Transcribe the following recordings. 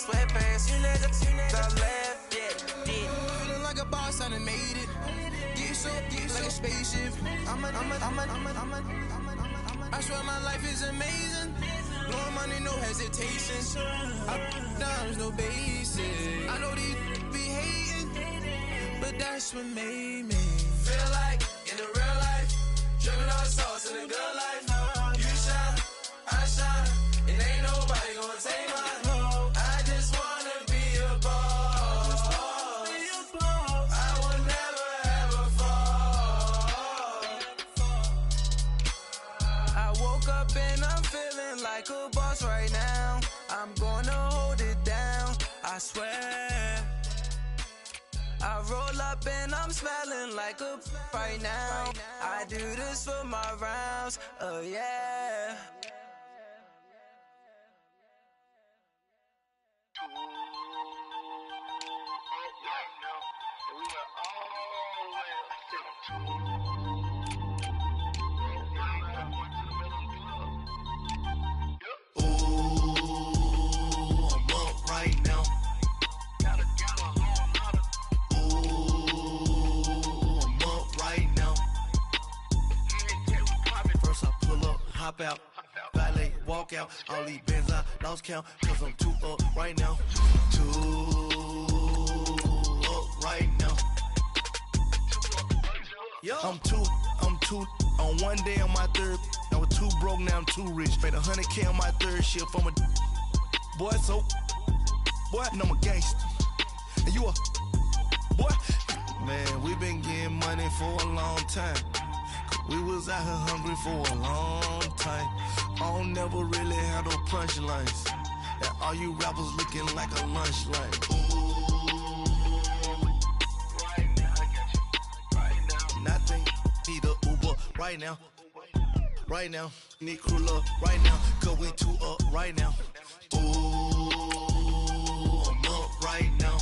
sweatpants. You never left, yeah, did. Feeling like a boss, I done made it. Get so like a spaceship. I swear my life is amazing. Blowing money, no hesitation. Dimes, no basic. I know these be hating, but that's what made me feel like in the real life. Dripping all sauce in the good life. You shine, I shine, and ain't nobody gonna take mine. I just wanna be a boss. I will never ever fall. I woke up and I'm feeling like a boss right now. I'm gonna hold it down, I swear. I roll up and I'm smelling like a right now. I do this for my rounds, oh yeah. Hop out, valet, walk out. All these bands I lost count, cause I'm too up right now. Too up right now. I'm too on one day on my third. I was too broke, now I'm too rich. Made 100K on my third shift. I'm a boy, so boy, and I'm a gangster. And you a boy. Man, we been getting money for a long time. We was out here hungry for a long time. I don't never really have no punchlines. And all you rappers looking like a lunch line. Right now, I got you. Right now. Nothing, need a Uber right now. Right now, need crew up right now. Cause we too up right now. Ooh, I'm up right now.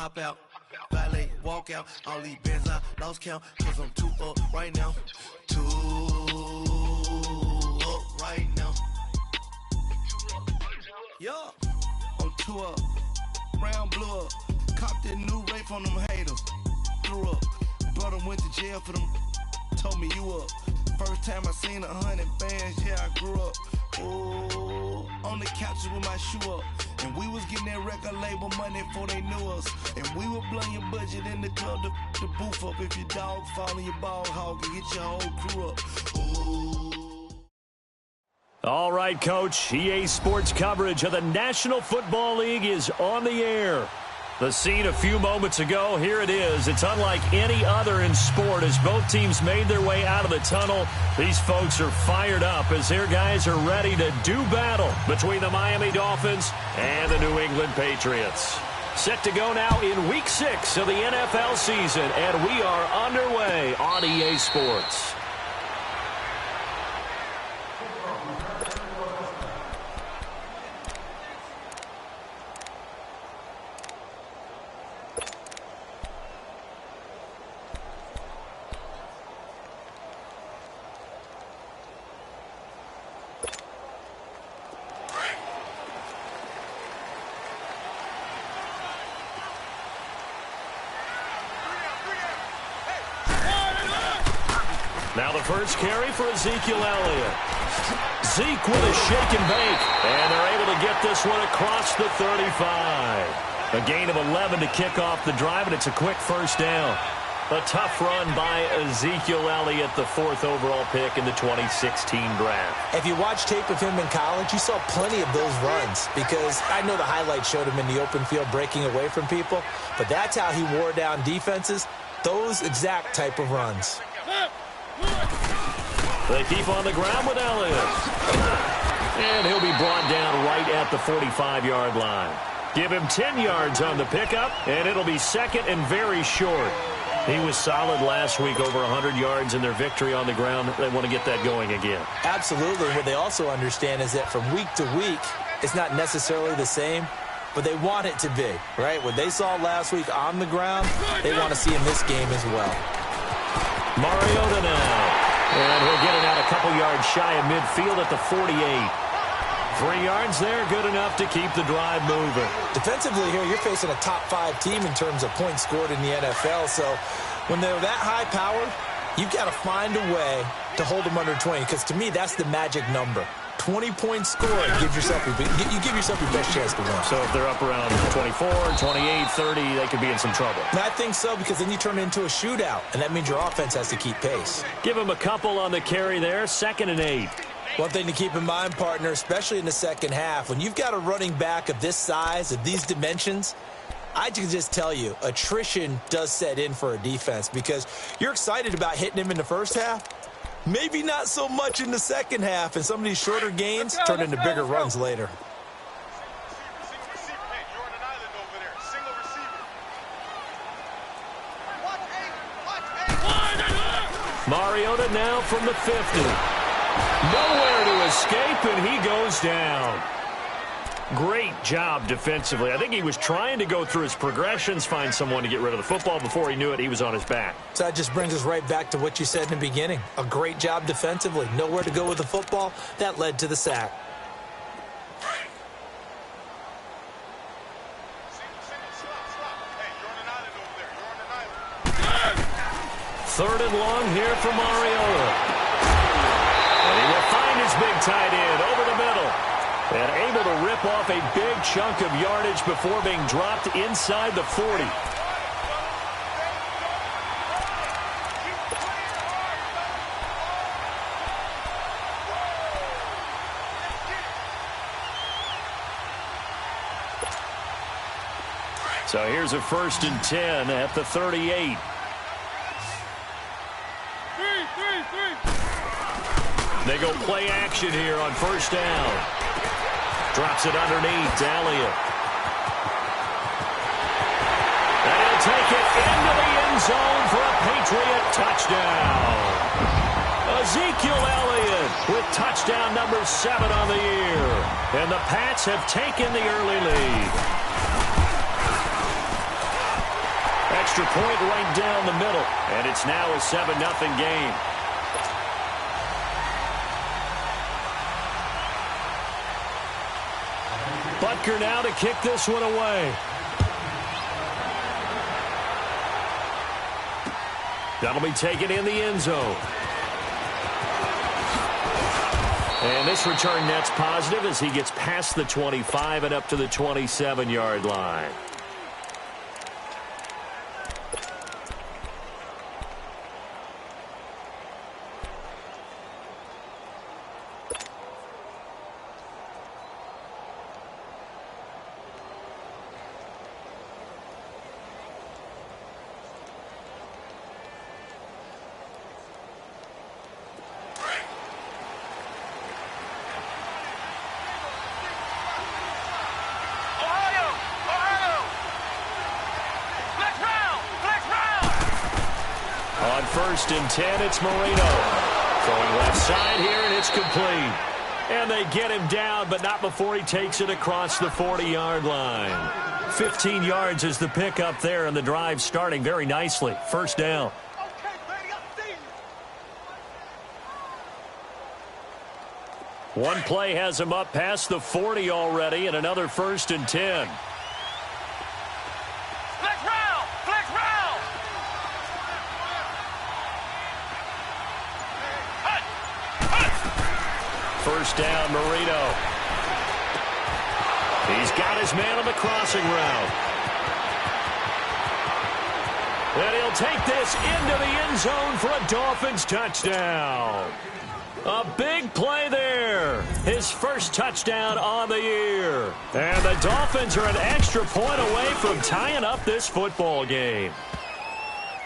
Hop out, valet, walk out. All these bands I lost count, cause I'm too up right now. Too up right now. Yeah, I'm too up. Round blew up. Copped that new rape on them haters. Threw up. Brother went to jail for them. Told me you up. First time I seen 100 bands, yeah, I grew up. Oh, on the couches with my shoe up. And we was getting that record label money before they knew us. And we were blowing your budget in the club to boof up. If your dog fall in your ball hog and get your whole crew up. Ooh. All right, Coach. EA Sports coverage of the National Football League is on the air. The scene a few moments ago, here it is. It's unlike any other in sport as both teams made their way out of the tunnel. These folks are fired up as their guys are ready to do battle between the Miami Dolphins and the New England Patriots. Set to go now in Week 6 of the NFL season, and we are underway on EA Sports. Now the first carry for Ezekiel Elliott. Zeke with a shake and bake, and they're able to get this one across the 35. A gain of 11 to kick off the drive, and it's a quick first down. A tough run by Ezekiel Elliott, the 4th overall pick in the 2016 draft. If you watch tape of him in college, you saw plenty of those runs because I know the highlights showed him in the open field breaking away from people, but that's how he wore down defenses, those exact type of runs. They keep on the ground with Elliott. And he'll be brought down right at the 45-yard line. Give him 10 yards on the pickup, and it'll be second and very short. He was solid last week, over 100 yards in their victory on the ground. They want to get that going again. Absolutely. What they also understand is that from week to week, it's not necessarily the same, but they want it to be, right? What they saw last week on the ground, they want to see in this game as well. Mariota now. And he'll get it out a couple yards shy of midfield at the 48. 3 yards there, good enough to keep the drive moving. Defensively here, you're facing a top-5 team in terms of points scored in the NFL. So when they're that high-powered, you've got to find a way to hold them under 20. Because to me, that's the magic number. 20-point score, you give yourself your best chance to win. So if they're up around 24, 28, 30, they could be in some trouble. And I think so, because then you turn it into a shootout, and that means your offense has to keep pace. Give him a couple on the carry there, 2nd and 8. One thing to keep in mind, partner, especially in the second half, when you've got a running back of this size, of these dimensions, I can just tell you, attrition does set in for a defense because you're excited about hitting him in the first half. Maybe not so much in the second half, and some of these shorter gains turn into bigger runs later. Mariota now from the 50. Nowhere to escape, and he goes down. Great job defensively. I think he was trying to go through his progressions, find someone to get rid of the football. Before he knew it, he was on his back. So that just brings us right back to what you said in the beginning. A great job defensively. Nowhere to go with the football. That led to the sack. Third and long here for Mariota. And he will find his big tight end over the middle. And able to rip off a big chunk of yardage before being dropped inside the 40. So here's a 1st and 10 at the 38. They go play action here on 1st down. Drops it underneath to Elliott. And he'll take it into the end zone for a Patriot touchdown. Ezekiel Elliott with touchdown number 7 on the year. And the Pats have taken the early lead. Extra point right down the middle. And it's now a 7-0 game. Butker now to kick this one away. That'll be taken in the end zone. And this return net's positive as he gets past the 25 and up to the 27-yard line. On 1st and 10, it's Marino. Throwing left side here, and it's complete. And they get him down, but not before he takes it across the 40-yard line. 15 yards is the pickup there, and the drive starting very nicely. 1st down. One play has him up past the 40 already, and another 1st and 10. First down, Marino. He's got his man on the crossing route. And he'll take this into the end zone for a Dolphins touchdown. A big play there. His first touchdown on the year. And the Dolphins are an extra point away from tying up this football game.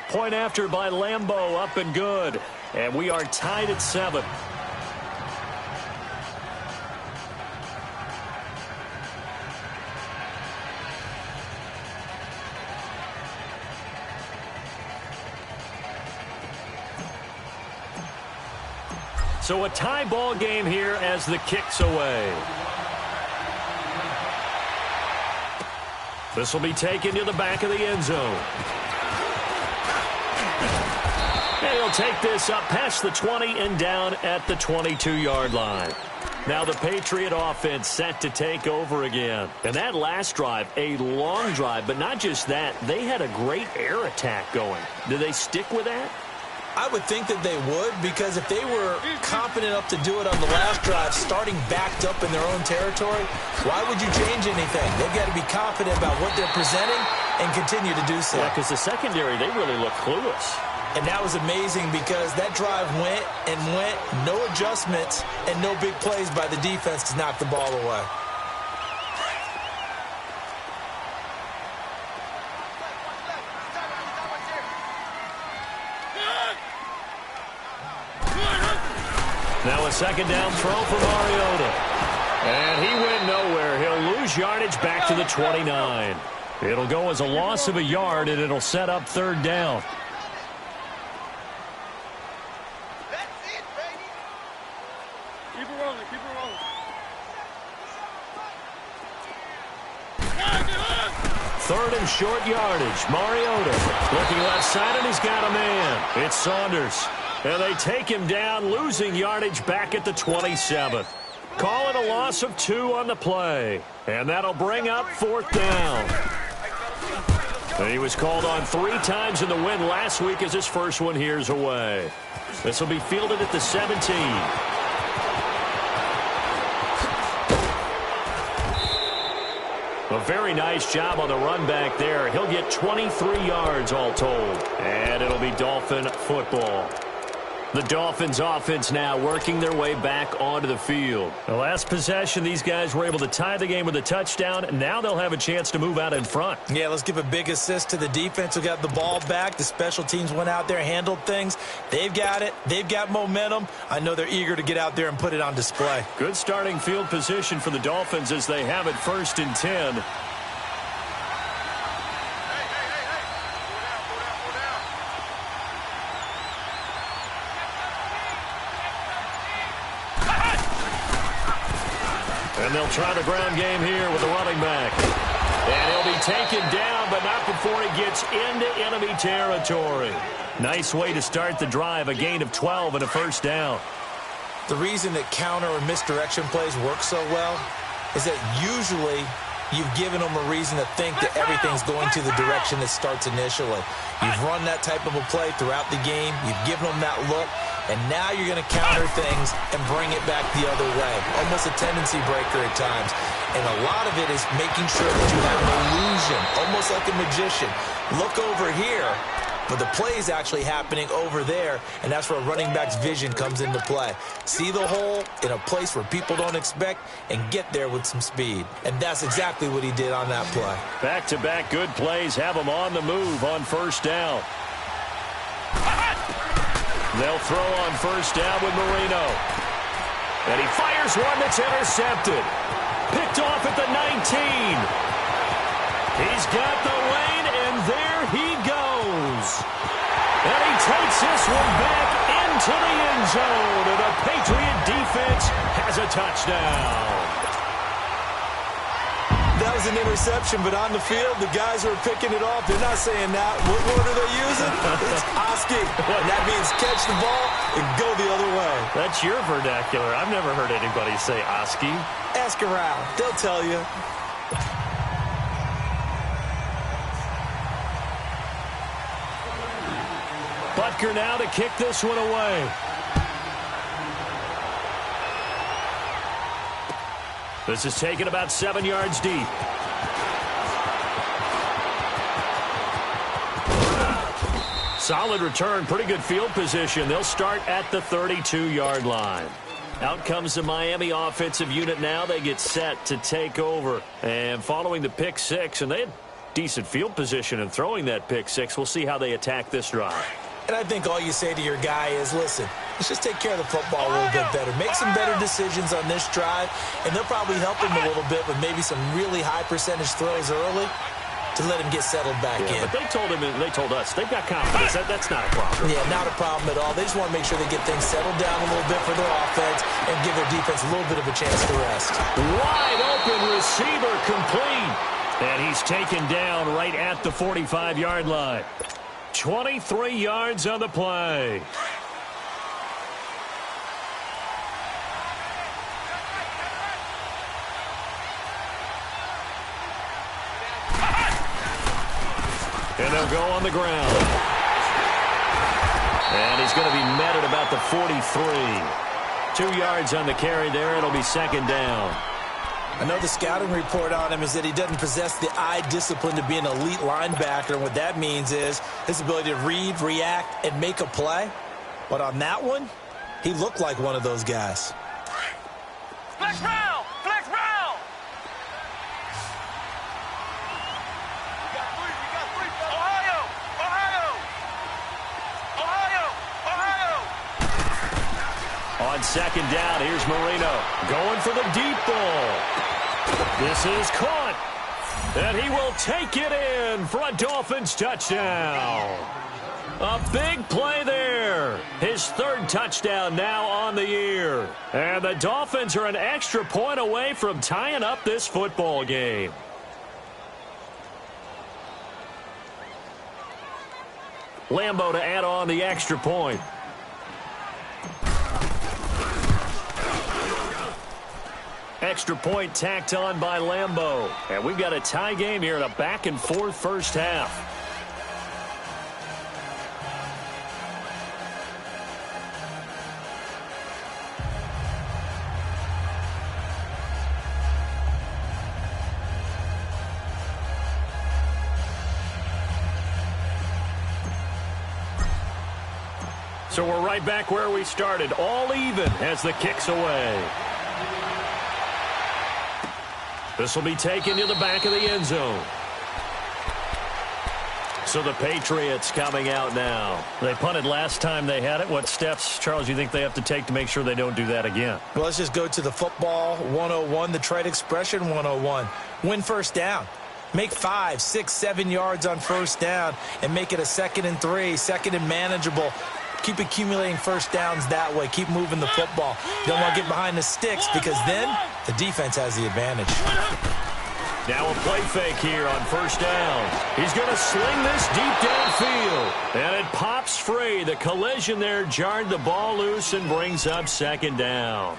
Point after by Lambeau, up and good. And we are tied at 7. So a tie ball game here as the kick's away. This will be taken to the back of the end zone. And he'll they'll take this up past the 20 and down at the 22-yard line. Now the Patriot offense set to take over again. And that last drive, a long drive, but not just that. They had a great air attack going. Do they stick with that? I would think that they would, because if they were confident enough to do it on the last drive, starting backed up in their own territory, why would you change anything? They've got to be confident about what they're presenting and continue to do so. Yeah, because the secondary, they really look clueless. And that was amazing because that drive went and went, no adjustments and no big plays by the defense to knock the ball away. Now a second down throw for Mariota. And he went nowhere. He'll lose yardage back to the 29. It'll go as a loss of a yard, and it'll set up third down. Third and short yardage. Mariota looking left side, and he's got a man. It's Saunders. And they take him down, losing yardage back at the 27. Call it a loss of 2 on the play. And that'll bring up fourth down. And he was called on 3 times in the win last week as his first one here's away. This will be fielded at the 17. A very nice job on the run back there. He'll get 23 yards all told. And it'll be Dolphin football. The Dolphins offense now working their way back onto the field. The last possession, these guys were able to tie the game with a touchdown. And now they'll have a chance to move out in front. Yeah, let's give a big assist to the defense who got the ball back. The special teams went out there, handled things. They've got it. They've got momentum. I know they're eager to get out there and put it on display. Good starting field position for the Dolphins as they have it 1st and 10. And they'll try the ground game here with the running back. And he'll be taken down, but not before he gets into enemy territory. Nice way to start the drive, a gain of 12 and a first down. The reason that counter or misdirection plays work so well is that usually you've given them a reason to think that everything's going to the direction it starts initially. You've run that type of a play throughout the game. You've given them that look. And now you're going to counter things and bring it back the other way. Almost a tendency breaker at times. And a lot of it is making sure that you have an illusion, almost like a magician. Look over here, but the play is actually happening over there, and that's where a running back's vision comes into play. See the hole in a place where people don't expect and get there with some speed. And that's exactly what he did on that play. Back-to-back good plays have him on the move on first down. They'll throw on first down with Marino. And he fires one that's intercepted. Picked off at the 19. He's got the lane, and there he goes. And he takes this one back into the end zone. And the Patriot defense has a touchdown. That was an interception, but on the field, the guys who are picking it off, they're not saying that. What word are they using? It's Oski. And that means catch the ball and go the other way. That's your vernacular. I've never heard anybody say Oski. Ask around. They'll tell you. Butker now to kick this one away. This is taken about 7 yards deep. Solid return, pretty good field position. They'll start at the 32-yard line. Out comes the Miami offensive unit now. They get set to take over. And following the pick six, and they had decent field position in throwing that pick six. We'll see how they attack this drive. And I think all you say to your guy is, listen, let's just take care of the football a little bit better. Make some better decisions on this drive, and they'll probably help him a little bit with maybe some really high percentage throws early to let him get settled back in. But they told him, and they told us, they've got confidence. That's not a problem. Yeah, not a problem at all. They just want to make sure they get things settled down a little bit for their offense and give their defense a little bit of a chance to rest. Wide open receiver complete. And he's taken down right at the 45-yard line. 23 yards on the play. And they'll go on the ground. And he's going to be met at about the 43. 2 yards on the carry there. It'll be second down. I know the scouting report on him is that he doesn't possess the eye discipline to be an elite linebacker. And what that means is his ability to read, react, and make a play. But on that one, he looked like one of those guys. Flex round! Flex round! We got three. Ohio! On second down, here's Marino going for the deep ball. This is caught, and he will take it in for a Dolphins touchdown. A big play there. His third touchdown now on the year. And the Dolphins are an extra point away from tying up this football game. Lambo to add on the extra point. Extra point tacked on by Lambo. And we've got a tie game here in a back-and-forth first half. So we're right back where we started, all even as the kick's away. This will be taken to the back of the end zone. So the Patriots coming out now. They punted last time they had it. What steps, Charles, do you think they have to take to make sure they don't do that again? Well, let's just go to the football 101, the trade expression 101. Win first down. Make 5, 6, 7 yards on first down and make it a 2nd and 3, 2nd and manageable. Keep accumulating first downs that way. Keep moving the football. You don't want to get behind the sticks because then the defense has the advantage. Now a play fake here on first down. He's going to sling this deep downfield. And it pops free. The collision there jarred the ball loose and brings up second down.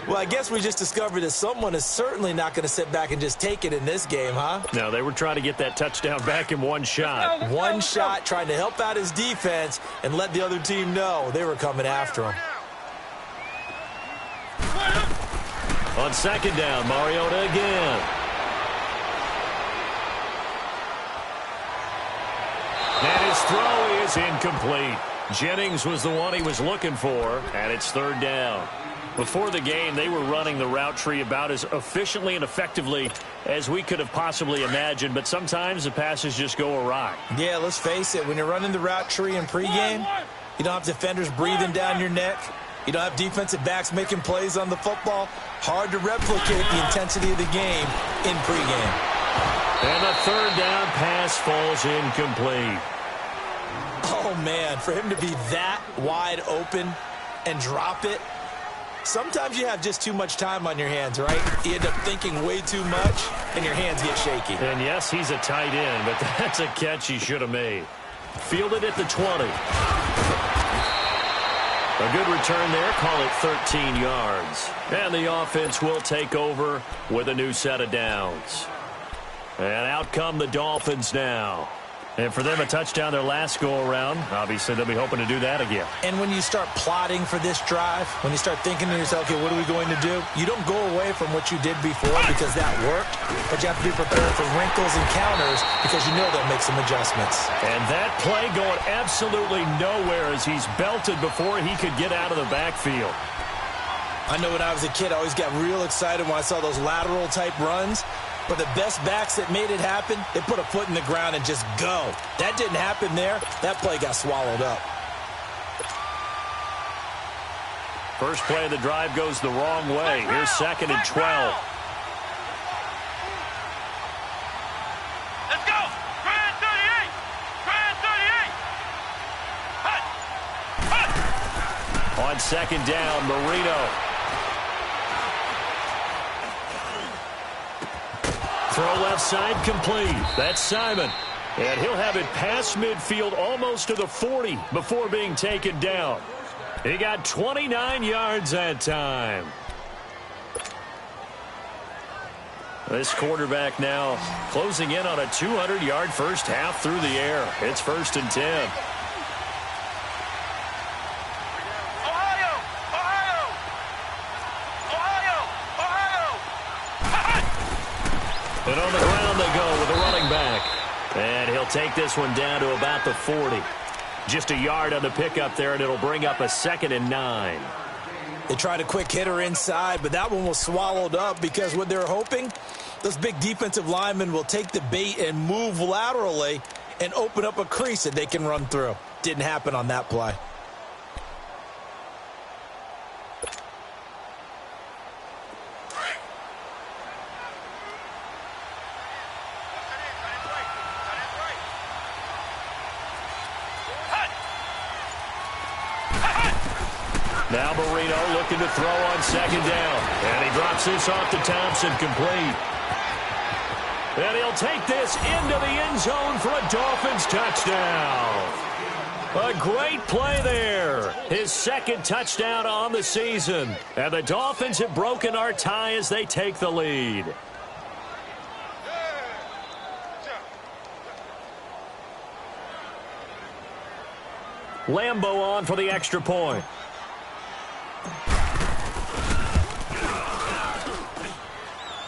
Well, I guess we just discovered that someone is certainly not going to sit back and just take it in this game, huh? No, they were trying to get that touchdown back in one shot. One shot, trying to help out his defense and let the other team know they were coming after him. On second down, Mariota again. And his throw is incomplete. Jennings was the one he was looking for, and it's third down. Before the game, they were running the route tree about as efficiently and effectively as we could have possibly imagined, but sometimes the passes just go awry. Yeah, let's face it. When you're running the route tree in pregame, you don't have defenders breathing down your neck. You don't have defensive backs making plays on the football. Hard to replicate the intensity of the game in pregame. And the third down pass falls incomplete. Oh, man, for him to be that wide open and drop it, sometimes you have just too much time on your hands, right? You end up thinking way too much, and your hands get shaky. And yes, he's a tight end, but that's a catch he should have made. Fielded at the 20. A good return there, call it 13 yards. And the offense will take over with a new set of downs. And out come the Dolphins now. And for them, a touchdown their last go-around. Obviously, they'll be hoping to do that again. And when you start plotting for this drive, when you start thinking to yourself, okay, what are we going to do? You don't go away from what you did before because that worked, but you have to be prepared for wrinkles and counters because you know they'll make some adjustments. And that play going absolutely nowhere as he's belted before he could get out of the backfield. I know when I was a kid, I always got real excited when I saw those lateral-type runs. But the best backs that made it happen, they put a foot in the ground and just go. That didn't happen there. That play got swallowed up. First play of the drive goes the wrong way. Here's second and 12. Let's go! Grand 38! Grand 38! On second down, Marino. Throw left side complete. That's Simon. And he'll have it past midfield almost to the 40 before being taken down. He got 29 yards that time. This quarterback now closing in on a 200-yard first half through the air. It's 1st and 10. And on the ground they go with a running back. And he'll take this one down to about the 40. Just a yard on the pickup there, and it'll bring up a 2nd and 9. They tried a quick hitter inside, but that one was swallowed up because what they're hoping, those big defensive linemen will take the bait and move laterally and open up a crease that they can run through. Didn't happen on that play. Now Marino looking to throw on 2nd down. And he drops this off to Thompson, complete. And he'll take this into the end zone for a Dolphins touchdown. A great play there. His 2nd touchdown on the season. And the Dolphins have broken our tie as they take the lead. Lambo on for the extra point.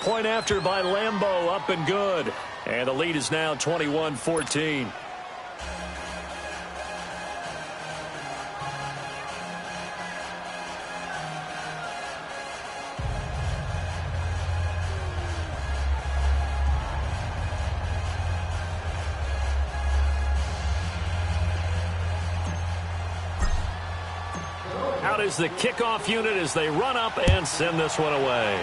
Point after by Lambo, up and good. And the lead is now 21-14. Out is the kickoff unit as they run up and send this one away.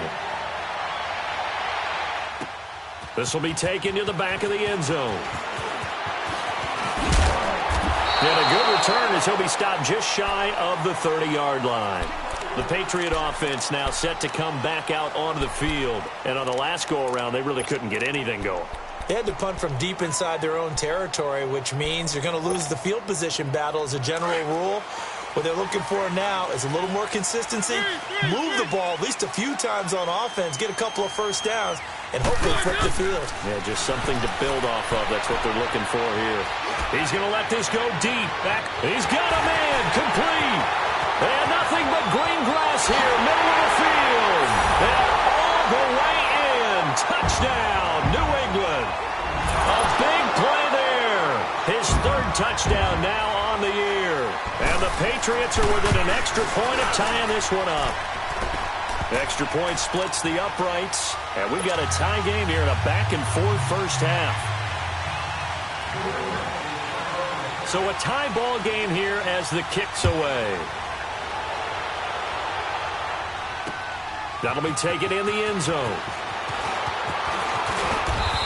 This will be taken to the back of the end zone. And a good return as he'll be stopped just shy of the 30-yard line. The Patriot offense now set to come back out onto the field. And on the last go-around, they really couldn't get anything going. They had to punt from deep inside their own territory, which means you're going to lose the field position battle as a general rule. What they're looking for now is a little more consistency, move the ball at least a few times on offense, get a couple of first downs, and hopefully flip the field. Yeah, just something to build off of. That's what they're looking for here. He's going to let this go deep. Back. He's got a man. Complete. And nothing but green grass here, middle of the field. And all the way in. Touchdown, New England. A big play there. His 3rd touchdown now on the year. And the Patriots are within an extra point of tying this one up. Extra point splits the uprights. And we've got a tie game here in a back-and-forth first half. So a tie ball game here as the kick's away. That'll be taken in the end zone.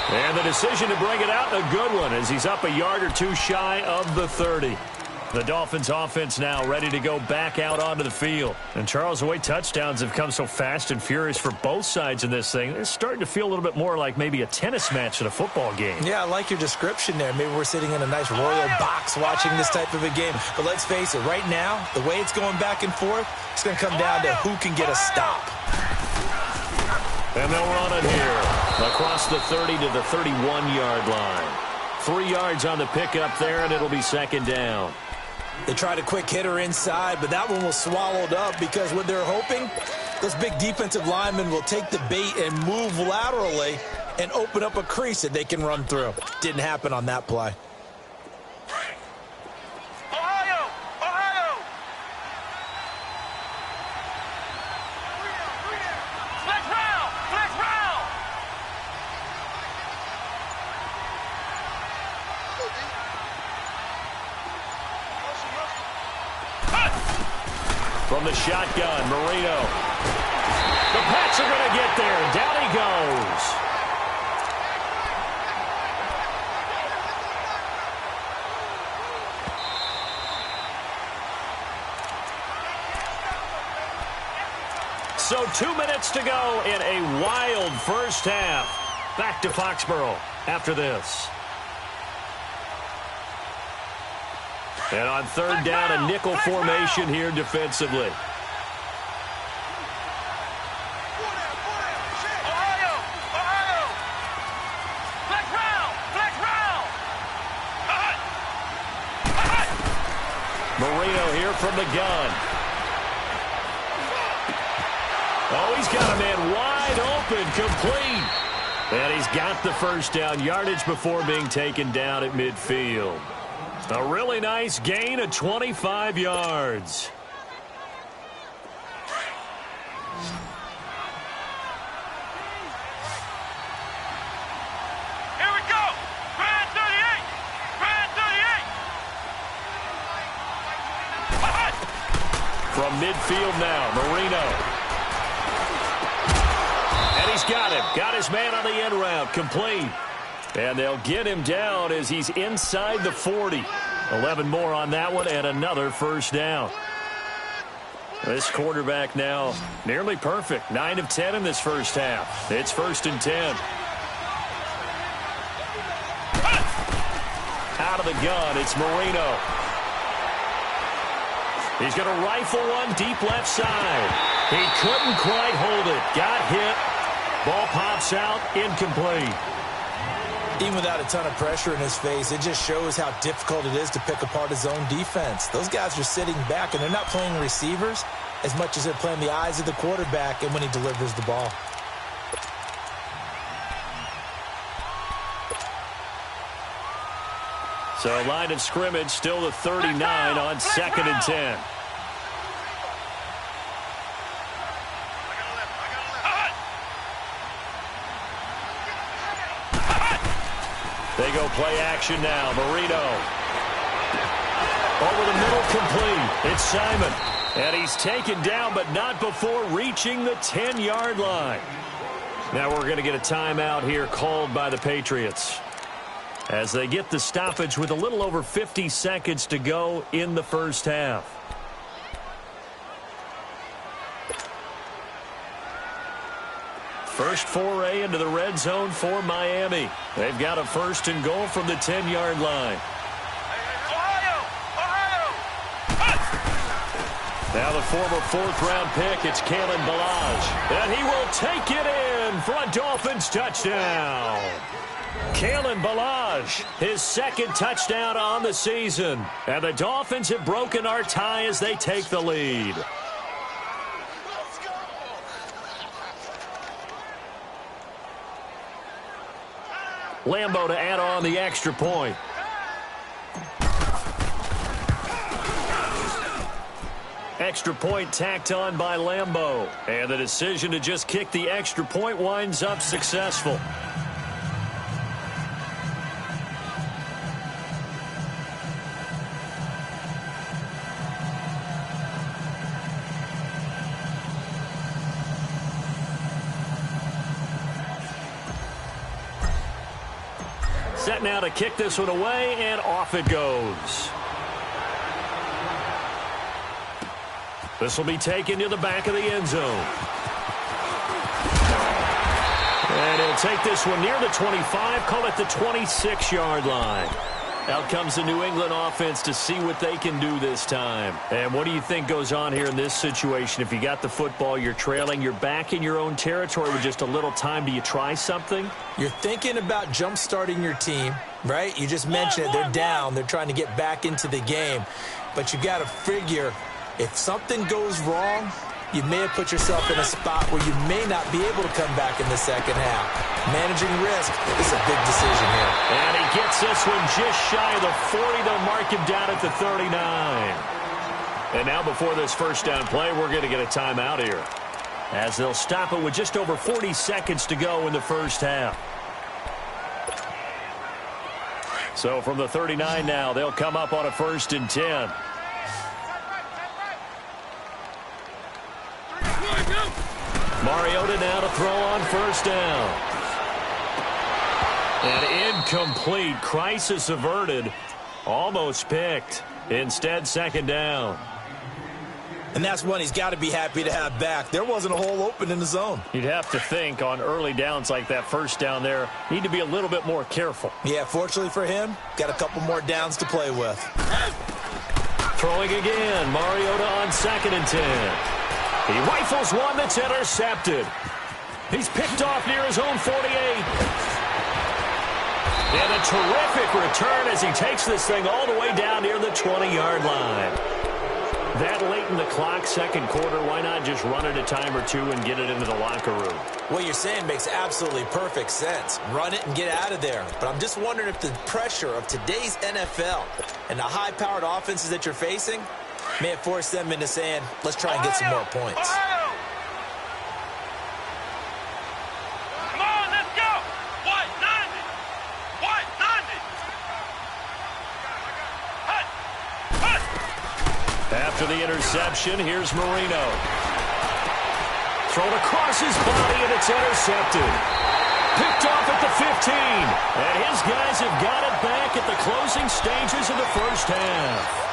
And the decision to bring it out, a good one, as he's up a yard or two shy of the 30. The Dolphins offense now ready to go back out onto the field. And Charles, the way touchdowns have come so fast and furious for both sides in this thing, it's starting to feel a little bit more like maybe a tennis match than a football game. Yeah, I like your description there. Maybe we're sitting in a nice royal box watching this type of a game. But let's face it, right now, the way it's going back and forth, it's going to come down to who can get a stop. And they'll run it here across the 30 to the 31-yard line. 3 yards on the pickup there, and it'll be 2nd down. They tried a quick hitter inside, but that one was swallowed up because what they're hoping, those big defensive linemen will take the bait and move laterally and open up a crease that they can run through. Didn't happen on that play. Ohio! Ohio! Flex round! Flex round! From the shotgun, Marino. The Pats are going to get there, and down he goes. So 2 minutes to go in a wild first half. Back to Foxborough after this. And on third down, a nickel formation here defensively. Marino here from the gun. Oh, he's got a man wide open, complete. And he's got the first down yardage before being taken down at midfield. A really nice gain of 25 yards. Here we go. Grand 38. Grand 38. From midfield now, Marino. And he's got him. Got his man on the end route. Complete. And they'll get him down as he's inside the 40. 11 more on that one and another first down. This quarterback now nearly perfect. 9 of 10 in this first half. It's 1st and 10. Out of the gun, it's Marino. He's going to rifle one deep left side. He couldn't quite hold it. Got hit. Ball pops out, incomplete. Even without a ton of pressure in his face, it just shows how difficult it is to pick apart his own defense. Those guys are sitting back, and they're not playing receivers as much as they're playing the eyes of the quarterback and when he delivers the ball. So line of scrimmage still the 39 on 2nd and 10. They go play action now. Marino. Over the middle, complete. It's Simon. And he's taken down, but not before reaching the 10-yard line. Now we're going to get a timeout here called by the Patriots as they get the stoppage with a little over 50 seconds to go in the first half. First foray into the red zone for Miami. They've got a 1st and goal from the 10-yard line. Now the former 4th-round pick, it's Kalen Ballage. And he will take it in for a Dolphins touchdown. Kalen Ballage, his 2nd touchdown on the season. And the Dolphins have broken our tie as they take the lead. Lambo to add on the extra point. Extra point tacked on by Lambo. And the decision to just kick the extra point winds up successful. Set now to kick this one away, and off it goes. This will be taken to the back of the end zone. And he'll take this one near the 25, call it the 26-yard line. Out comes the New England offense to see what they can do this time. And what do you think goes on here in this situation? If you got the football, you're trailing, you're back in your own territory with just a little time. Do you try something? You're thinking about jump-starting your team, right? You just mentioned it. They're down. They're trying to get back into the game. But you got to figure if something goes wrong, you may have put yourself in a spot where you may not be able to come back in the second half. Managing risk is a big decision here. And he gets this one just shy of the 40. They'll mark him down at the 39. And now before this first down play, we're going to get a timeout here, as they'll stop it with just over 40 seconds to go in the first half. So from the 39 now, they'll come up on a 1st and 10. Mariota now to throw on 1st down. And incomplete. Crisis averted. Almost picked. Instead, 2nd down. And that's one he's got to be happy to have back. There wasn't a hole open in the zone. You'd have to think on early downs like that 1st down there, need to be a little bit more careful. Yeah, fortunately for him, got a couple more downs to play with. Throwing again. Mariota on 2nd and 10. He rifles one that's intercepted. He's picked off near his own 48. And a terrific return as he takes this thing all the way down near the 20-yard line. That late in the clock, second quarter, why not just run it a time or two and get it into the locker room? What you're saying makes absolutely perfect sense. Run it and get out of there. But I'm just wondering if the pressure of today's NFL and the high-powered offenses that you're facing may have forced them into saying, let's try and get some more points. Come on, let's go. White 90. White 90. Hut. Hut. After the interception, here's Marino. Thrown across his body, and it's intercepted. Picked off at the 15. And his guys have got it back at the closing stages of the first half.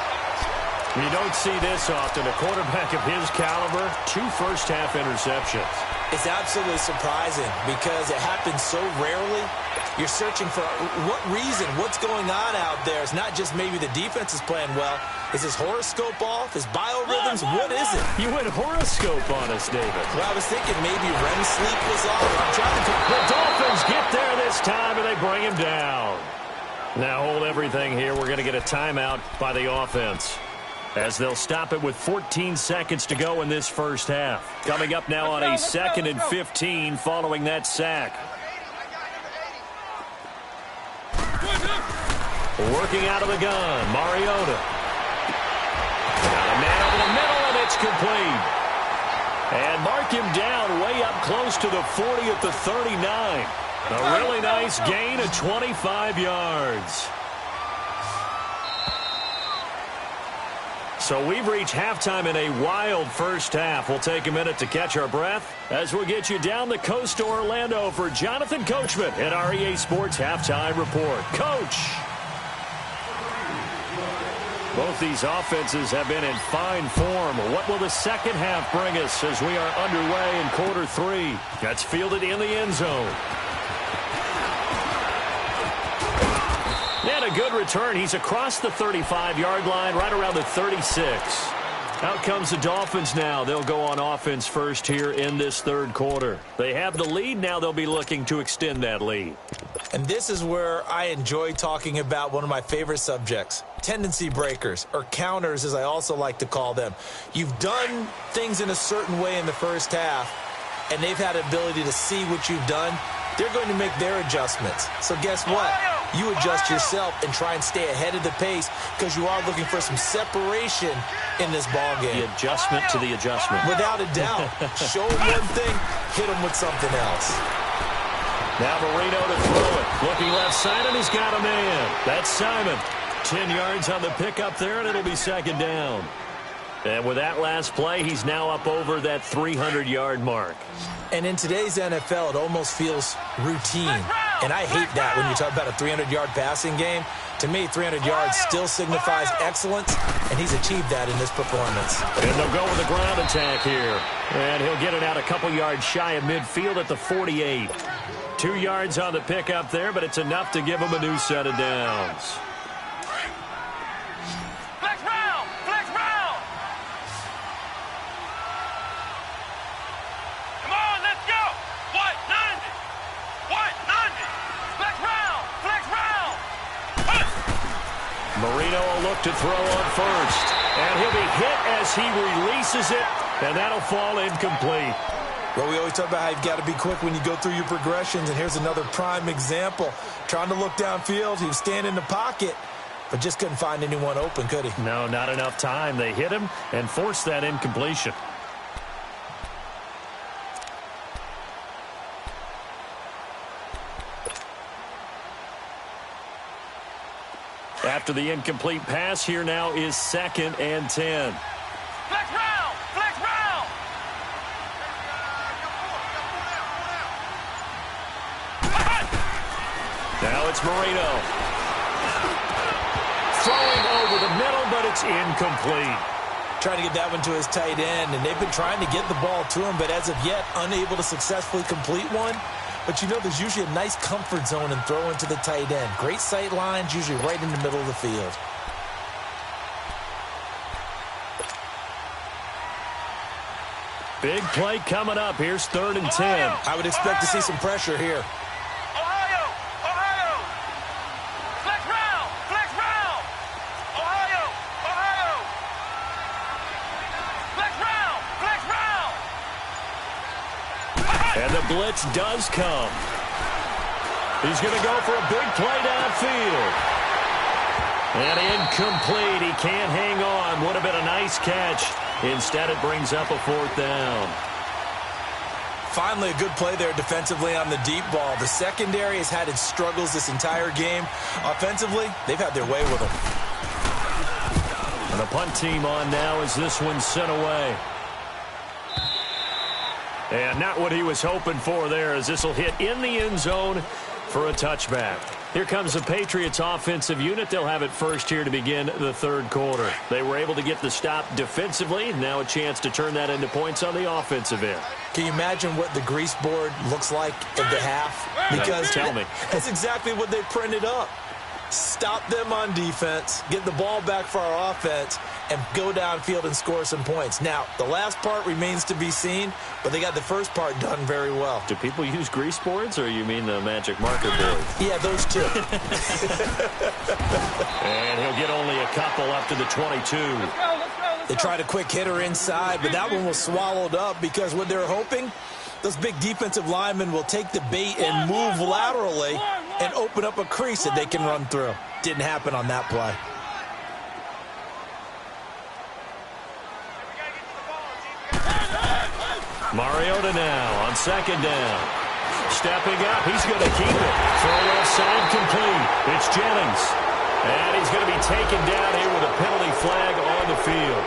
You don't see this often. A quarterback of his caliber, 2 first-half interceptions. It's absolutely surprising because it happens so rarely. You're searching for what reason, what's going on out there. It's not just maybe the defense is playing well. Is his horoscope off? His biorhythms? What is it? You went horoscope on us, David. Well, I was thinking maybe REM sleep was off. I'm trying to... The Dolphins get there this time, and they bring him down. Now hold everything here. We're going to get a timeout by the offense, as they'll stop it with 14 seconds to go in this first half. Coming up now on a 2nd and 15 following that sack. Working out of the gun, Mariota. Got a man over the middle, and it's complete. And mark him down way up close to the 40 at the 39. A really nice gain of 25 yards. So we've reached halftime in a wild first half. We'll take a minute to catch our breath as we'll get you down the coast to Orlando for Jonathan Coachman at our EA Sports Halftime Report. Coach! Both these offenses have been in fine form. What will the second half bring us as we are underway in quarter 3? That's fielded in the end zone. And a good return. He's across the 35-yard line, right around the 36. Out comes the Dolphins now. They'll go on offense first here in this third quarter. They have the lead. Now they'll be looking to extend that lead. And this is where I enjoy talking about one of my favorite subjects, tendency breakers, or counters as I also like to call them. You've done things in a certain way in the first half, and they've had the ability to see what you've done. They're going to make their adjustments. So guess what? You adjust yourself and try and stay ahead of the pace because you are looking for some separation in this ball game. The adjustment to the adjustment. Without a doubt. Show them one thing, hit them with something else. Now Marino to throw it. Looking left side, and he's got a man. That's Simon. 10 yards on the pickup there, and it'll be second down. And with that last play, he's now up over that 300-yard mark. And in today's NFL, it almost feels routine. And I hate that when you talk about a 300-yard passing game. To me, 300 yards still signifies excellence, and he's achieved that in this performance. And they'll go with the ground attack here. And he'll get it out a couple yards shy of midfield at the 48. 2 yards on the pickup there, but it's enough to give him a new set of downs. Flex round! Flex round! Come on, let's go! White 90! White 90! Flex round! Flex round! Hut. Marino will look to throw on first. And he'll be hit as he releases it, and that'll fall incomplete. Well, we always talk about how you've got to be quick when you go through your progressions, and here's another prime example. Trying to look downfield, he was standing in the pocket, but just couldn't find anyone open, could he? No, not enough time. They hit him and forced that incompletion. After the incomplete pass, here now is 2nd and 10. Flex round! Flex round! Now it's Marino. Throwing over the middle, but it's incomplete. Trying to get that one to his tight end, and they've been trying to get the ball to him, but as of yet, unable to successfully complete one. But you know, there's usually a nice comfort zone in throwing to the tight end. Great sight lines, usually right in the middle of the field. Big play coming up. Here's 3rd and 10. I would expect to see some pressure here. Ohio! Ohio! Flex round! Flex round! Ohio! Ohio! Flex round! Flex round! And the blitz does come. He's going to go for a big play downfield. And incomplete. He can't hang on. Would have been a nice catch. Instead, it brings up a 4th down. Finally, a good play there defensively on the deep ball. The secondary has had its struggles this entire game. Offensively, they've had their way with them. And the punt team on now as this one's sent away. And not what he was hoping for there, as this will hit in the end zone for a touchback. Here comes the Patriots offensive unit. They'll have it first here to begin the 3rd quarter. They were able to get the stop defensively. Now a chance to turn that into points on the offensive end. Can you imagine what the grease board looks like at the half? Because tell me. That's exactly what they printed up. Stop them on defense, get the ball back for our offense, and go downfield and score some points. Now, the last part remains to be seen, but they got the first part done very well. Do people use grease boards, or you mean the magic marker boards? Yeah, those two. And he'll get only a couple up to the 22. They tried a quick hitter inside, but that one was swallowed up because what they're hoping, those big defensive linemen will take the bait and move laterally and open up a crease that they can run through. Didn't happen on that play. Mariota now on 2nd down. Stepping up, he's going to keep it. Throw left side complete. It's Jennings. And he's going to be taken down here with a penalty flag on the field.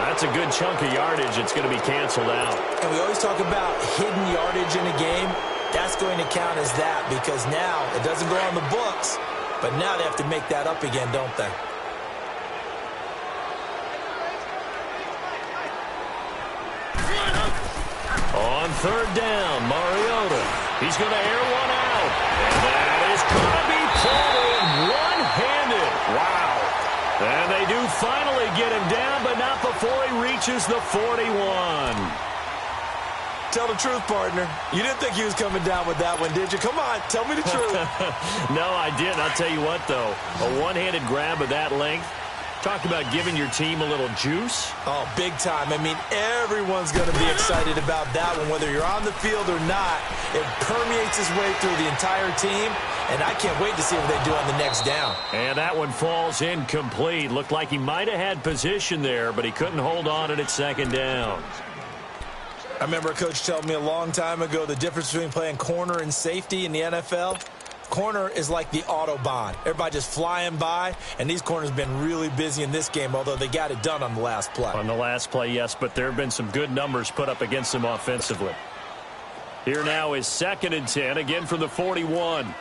That's a good chunk of yardage. It's going to be canceled out. And we always talk about hidden yardage in a game. That's going to count as that because now it doesn't go on the books, but now they have to make that up again, don't they? On 3rd down, Mariota. He's going to air one out. And that is going to be pulled in one-handed. Wow. And they do finally get him down, but not before he reaches the 41. Tell the truth, partner. You didn't think he was coming down with that one, did you? Come on, tell me the truth. No, I didn't. I'll tell you what, though. A one-handed grab of that length. Talk about giving your team a little juice. Oh, big time. I mean, everyone's going to be excited about that one, whether you're on the field or not. It permeates its way through the entire team, and I can't wait to see what they do on the next down. And that one falls incomplete. Looked like he might have had position there, but he couldn't hold on at 2nd down. I remember a coach telling me a long time ago the difference between playing corner and safety in the NFL. Corner is like the Autobahn. Everybody just flying by, and these corners have been really busy in this game, although they got it done on the last play. On the last play, yes, but there have been some good numbers put up against them offensively. Here now is 2nd and 10, again from the 41.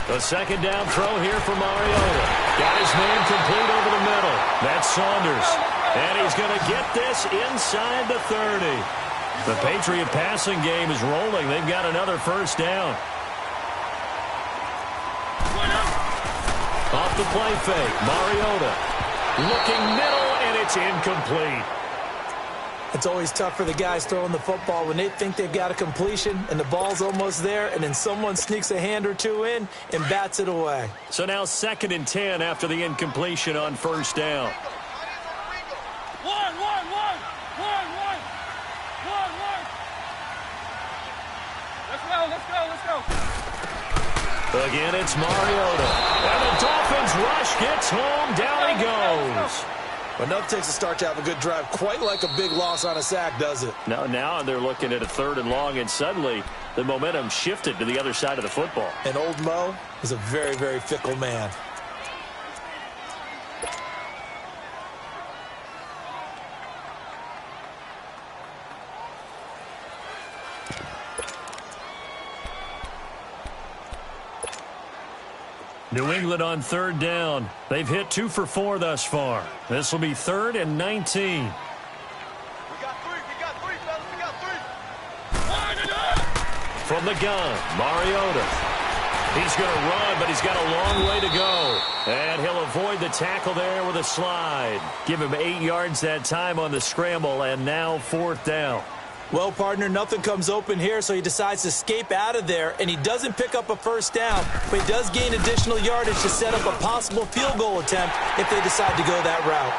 The 2nd down throw here for Mariota. Got his man complete over the middle. That's Saunders. And he's going to get this inside the 30. The Patriot passing game is rolling. They've got another 1st down. Off the play fake. Mariota looking middle, and it's incomplete. It's always tough for the guys throwing the football when they think they've got a completion and the ball's almost there, and then someone sneaks a hand or two in and bats it away. So now 2nd and 10 after the incompletion on 1st down. Let's go. Again, it's Mariota. And the Dolphins rush gets home. Down he goes. But enough takes a start to have a good drive. Quite like a big loss on a sack, does it? Now they're looking at a 3rd and long, and suddenly the momentum shifted to the other side of the football. And old Mo is a very, very fickle man. New England on 3rd down. They've hit 2 for 4 thus far. This will be 3rd and 19. We got three, fellas. We got 3. From the gun, Mariota. He's going to run, but he's got a long way to go. And he'll avoid the tackle there with a slide. Give him 8 yards that time on the scramble, and now 4th down. Well, partner, nothing comes open here, so he decides to escape out of there, and he doesn't pick up a 1st down, but he does gain additional yardage to set up a possible field goal attempt if they decide to go that route.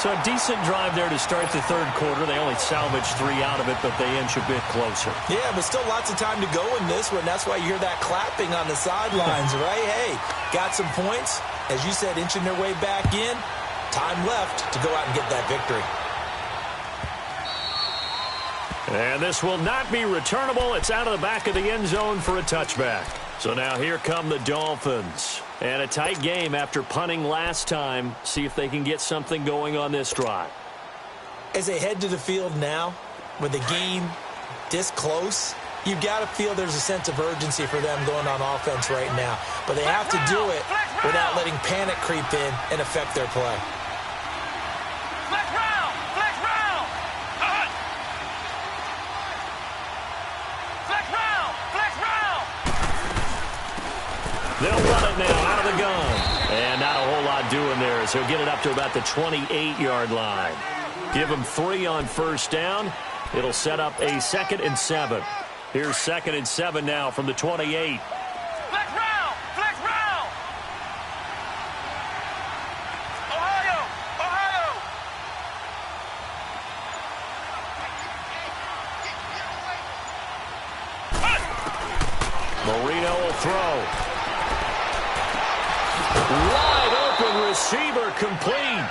So a decent drive there to start the 3rd quarter. They only salvaged 3 out of it, but they inch a bit closer. Yeah, but still lots of time to go in this one. That's why you hear that clapping on the sidelines, right? Hey, got some points. As you said, inching their way back in. Time left to go out and get that victory. And this will not be returnable. It's out of the back of the end zone for a touchback. So now here come the Dolphins. And a tight game after punting last time. See if they can get something going on this drive. As they head to the field now, with the game this close, you've got to feel there's a sense of urgency for them going on offense right now. But they have to do it without letting panic creep in and affect their play. Flex round! Flex round! Flex round! Flex round! They'll run it now out of the gun. And not a whole lot doing there as he'll get it up to about the 28-yard line. Give him 3 on 1st down. It'll set up a 2nd and 7. Here's 2nd and 7 now from the 28. Flex round! Flex round! Ohio! Ohio! Marino will throw. Wide open receiver complete.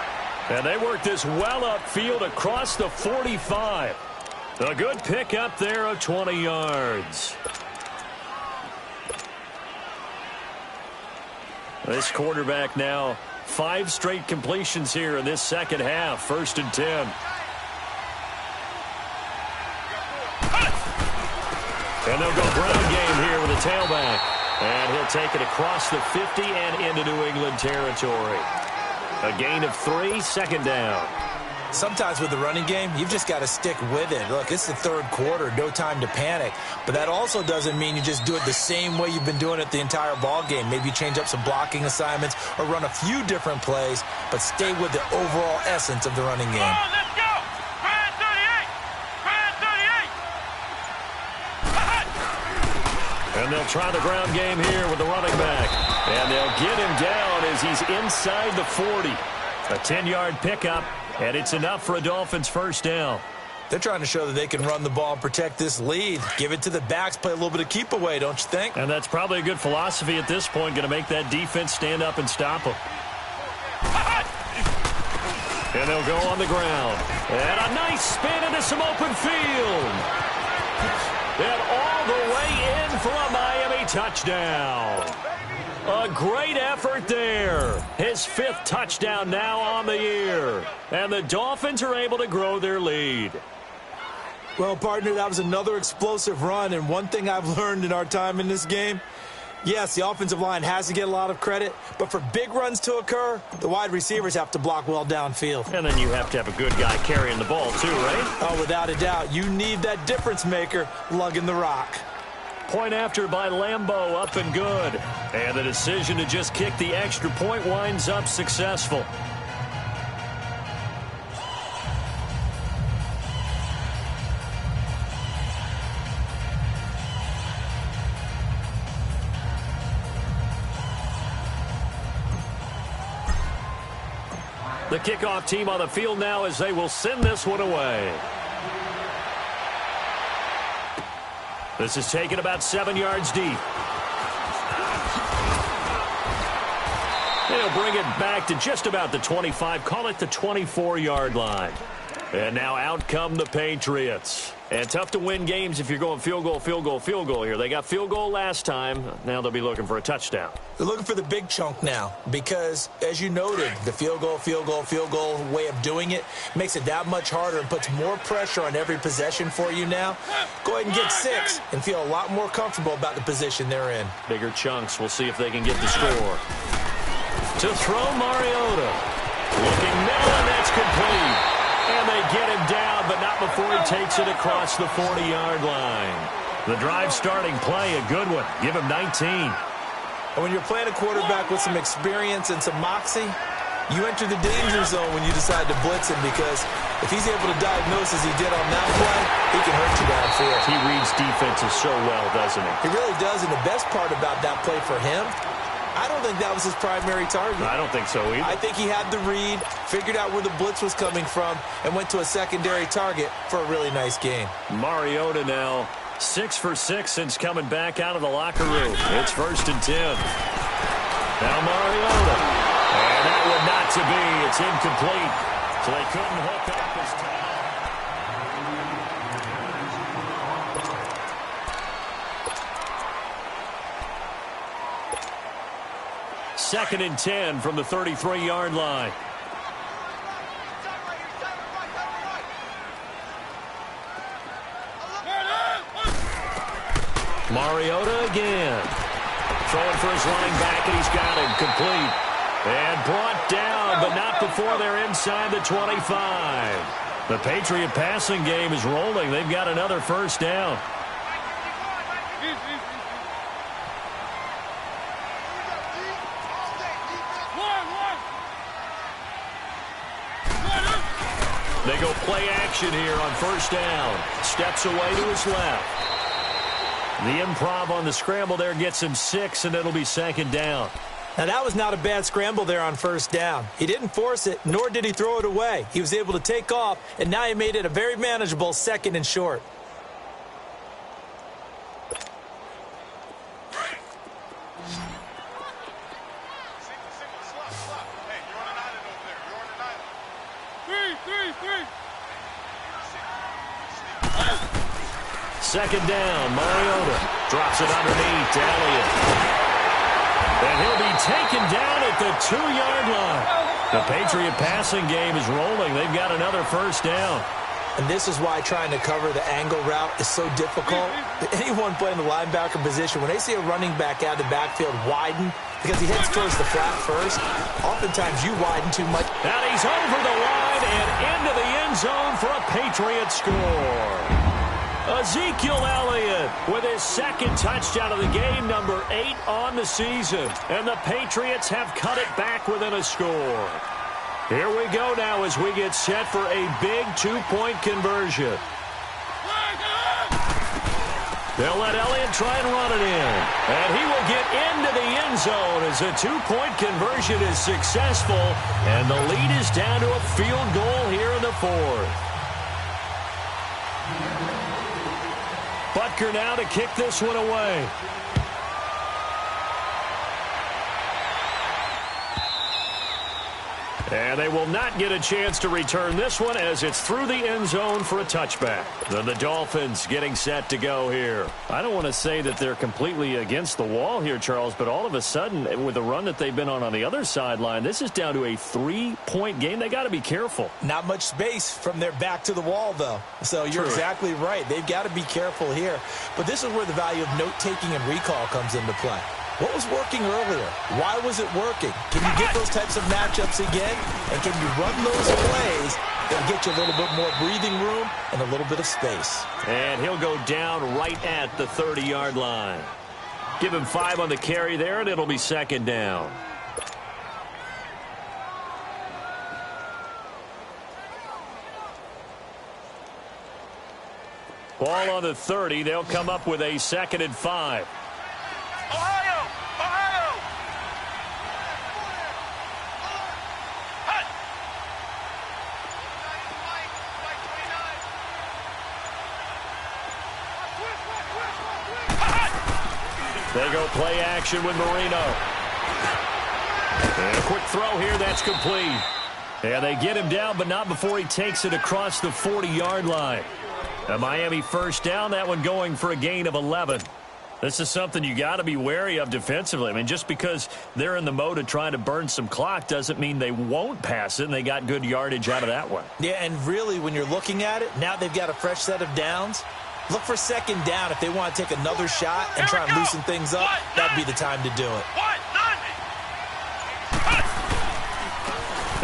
And they work this well upfield across the 45. A good pick up there of 20 yards. This quarterback now 5 straight completions here in this 2nd half. 1st and 10. And they'll go ground game here with a tailback. And he'll take it across the 50 and into New England territory. A gain of 3, 2nd down. Sometimes with the running game, you've just got to stick with it. Look, it's the 3rd quarter, no time to panic. But that also doesn't mean you just do it the same way you've been doing it the entire ball game. Maybe you change up some blocking assignments or run a few different plays, but stay with the overall essence of the running game. Oh, let's go! Grand 38! Grand 38! And they'll try the ground game here with the running back. And they'll get him down as he's inside the 40. A 10-yard pickup, and it's enough for a Dolphins 1st down. They're trying to show that they can run the ball and protect this lead. Give it to the backs, play a little bit of keep away, don't you think? And that's probably a good philosophy at this point, going to make that defense stand up and stop them. And they'll go on the ground. And a nice spin into some open field. And all the way in for a Miami touchdown. A great effort there. His 5th touchdown now on the year. And the Dolphins are able to grow their lead. Well, partner, that was another explosive run. And one thing I've learned in our time in this game, yes, the offensive line has to get a lot of credit. But for big runs to occur, the wide receivers have to block well downfield. And then you have to have a good guy carrying the ball too, right? Oh, without a doubt. You need that difference maker lugging the rock. Point after by Lambeau, up and good. And the decision to just kick the extra point winds up successful. The kickoff team on the field now as they will send this one away. This is taken about 7 yards deep. They'll bring it back to just about the 25, call it the 24-yard line. And now out come the Patriots. And tough to win games if you're going field goal, field goal, field goal here. They got field goal last time. Now they'll be looking for a touchdown. They're looking for the big chunk now because, as you noted, the field goal, field goal, field goal way of doing it makes it that much harder and puts more pressure on every possession for you now. Go ahead and get 6 and feel a lot more comfortable about the position they're in. Bigger chunks. We'll see if they can get the score. To throw Mariota. Looking middle, and that's complete. And they get him down, but not before he takes it across the 40-yard line. The drive starting play, a good one. Give him 19. And when you're playing a quarterback with some experience and some moxie, you enter the danger zone when you decide to blitz him, because if he's able to diagnose as he did on that play, he can hurt you downfield. He reads defenses so well, doesn't he? He really does, and the best part about that play for him, I don't think that was his primary target. I don't think so either. I think he had the read, figured out where the blitz was coming from, and went to a secondary target for a really nice gain. Mariota now 6 for 6 since coming back out of the locker room. It's 1st and 10. Now Mariota. And that one not to be. It's incomplete. So they couldn't hook up this time. 2nd and 10 from the 33-yard line. Mariota again. Throwing for his running back, and he's got him complete. And brought down, but not before they're inside the 25. The Patriot passing game is rolling. They've got another 1st down. They go play action here on 1st down. Steps away to his left. The improv on the scramble there gets him 6, and it'll be 2nd down. Now, that was not a bad scramble there on 1st down. He didn't force it, nor did he throw it away. He was able to take off, and now he made it a very manageable 2nd and short. Second down, Mariota drops it underneath to Elliott. And he'll be taken down at the 2-yard line. The Patriot passing game is rolling. They've got another 1st down. And this is why trying to cover the angle route is so difficult. Anyone playing the linebacker position, when they see a running back out of the backfield widen, because he heads towards the flat first, oftentimes you widen too much. And he's over the line and into the end zone for a Patriot score. Ezekiel Elliott with his 2nd touchdown of the game, number 8 on the season. And the Patriots have cut it back within a score. Here we go now as we get set for a big 2-point conversion. They'll let Elliott try and run it in. And he will get into the end zone as a 2-point conversion is successful. And the lead is down to a field goal here in the 4th. Butker now to kick this one away. And they will not get a chance to return this one as it's through the end zone for a touchback. Then the Dolphins getting set to go here. I don't want to say that they're completely against the wall here, Charles, but all of a sudden, with the run that they've been on the other sideline, this is down to a 3-point game. They got to be careful. Not much space from their back to the wall, though. So you're exactly right. They've got to be careful here. But this is where the value of note-taking and recall comes into play. What was working earlier? Why was it working? Can you get those types of matchups again? And can you run those plays that get you a little bit more breathing room and a little bit of space? And he'll go down right at the 30-yard line. Give him 5 on the carry there, and it'll be 2nd down. Ball on the 30. They'll come up with a 2nd and 5. Ohio! Ohio! They go play action with Marino. And a quick throw here, that's complete. And they get him down, but not before he takes it across the 40-yard line. A Miami 1st down, that one going for a gain of 11. This is something you got to be wary of defensively. I mean, just because they're in the mode of trying to burn some clock doesn't mean they won't pass it, and they got good yardage out of that one. Yeah, and really, when you're looking at it, now they've got a fresh set of downs. Look for 2nd down if they want to take another shot and try and loosen things up. That'd be the time to do it.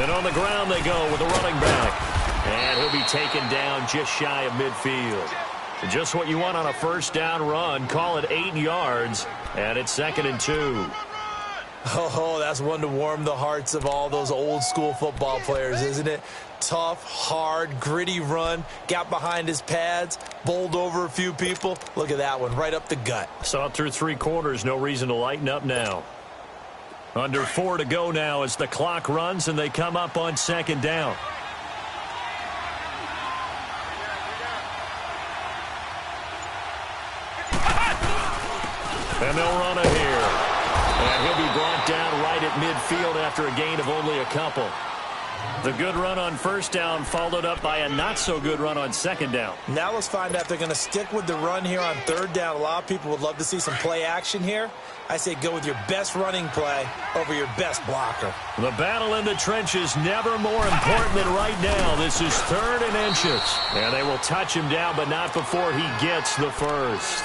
And on the ground they go with a running back. And he'll be taken down just shy of midfield. Just what you want on a 1st down run. Call it 8 yards, and it's 2nd and 2. Oh, that's one to warm the hearts of all those old school football players, isn't it? Tough, hard, gritty run, got behind his pads, bowled over a few people. Look at that one, right up the gut. Saw it through 3 quarters, no reason to lighten up now. Under 4 to go now as the clock runs and they come up on 2nd down. And they'll run it here. And he'll be brought down right at midfield after a gain of only a couple. The good run on 1st down followed up by a not-so-good run on 2nd down. Now let's find out if they're going to stick with the run here on 3rd down. A lot of people would love to see some play action here. I say go with your best running play over your best blocker. The battle in the trenches never more important than right now. This is 3rd and inches. And they will touch him down, but not before he gets the first.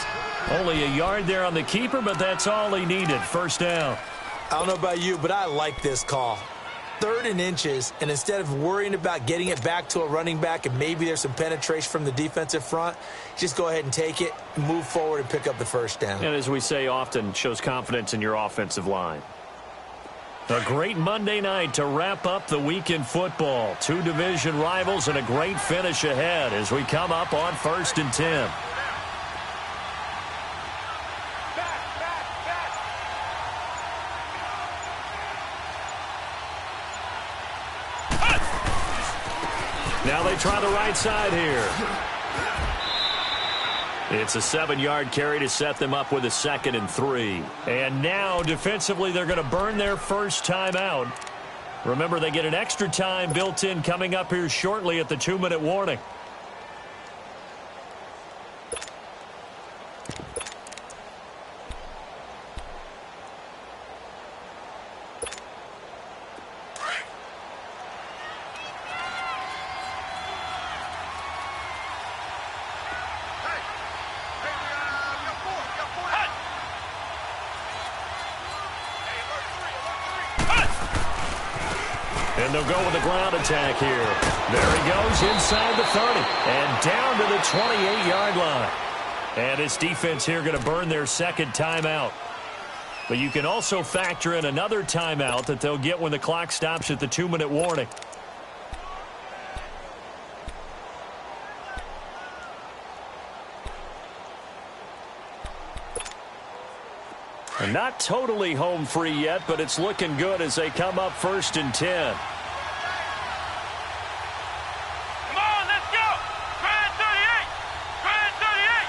Only a yard there on the keeper, but that's all he needed. 1st down. I don't know about you, but I like this call. 3rd and inches, and instead of worrying about getting it back to a running back and maybe there's some penetration from the defensive front, just go ahead and take it, move forward, and pick up the 1st down. And as we say often, shows confidence in your offensive line. A great Monday night to wrap up the week in football. 2 division rivals and a great finish ahead as we come up on 1st and 10. Now they try the right side here. It's a 7-yard carry to set them up with a 2nd and 3. And now defensively they're going to burn their first timeout. Remember, they get an extra time built in coming up here shortly at the 2-minute warning. And they'll go with the ground attack here. There he goes inside the 30 and down to the 28-yard line. And his defense here going to burn their 2nd timeout. But you can also factor in another timeout that they'll get when the clock stops at the 2-minute warning. And not totally home free yet, but it's looking good as they come up 1st and 10. Come on, let's go! Grand 38! Grand 38!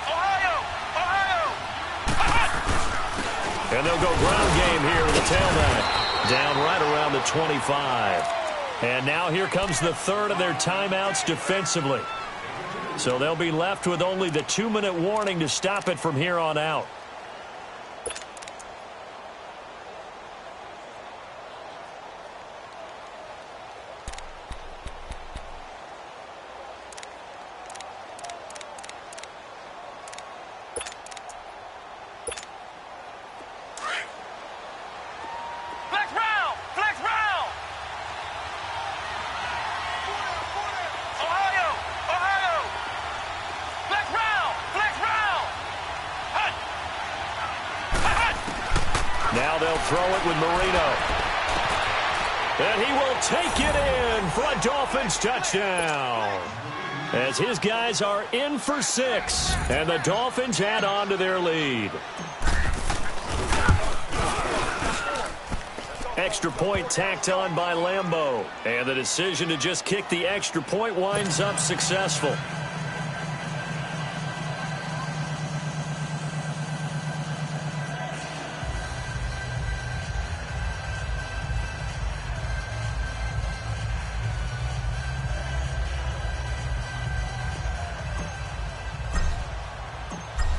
Ohio! Ohio! And they'll go ground game here with the tailback. Down right around the 25. And now here comes the 3rd of their timeouts defensively. So they'll be left with only the 2-minute warning to stop it from here on out. Flex round! Flex round! Ohio! Ohio! Flex round! Flex round! Hut! Hut! Now they'll throw it with Marino. And he will take it in for a Dolphins touchdown. As his guys are in for 6. And the Dolphins add on to their lead. Extra point tacked on by Lambeau. And the decision to just kick the extra point winds up successful.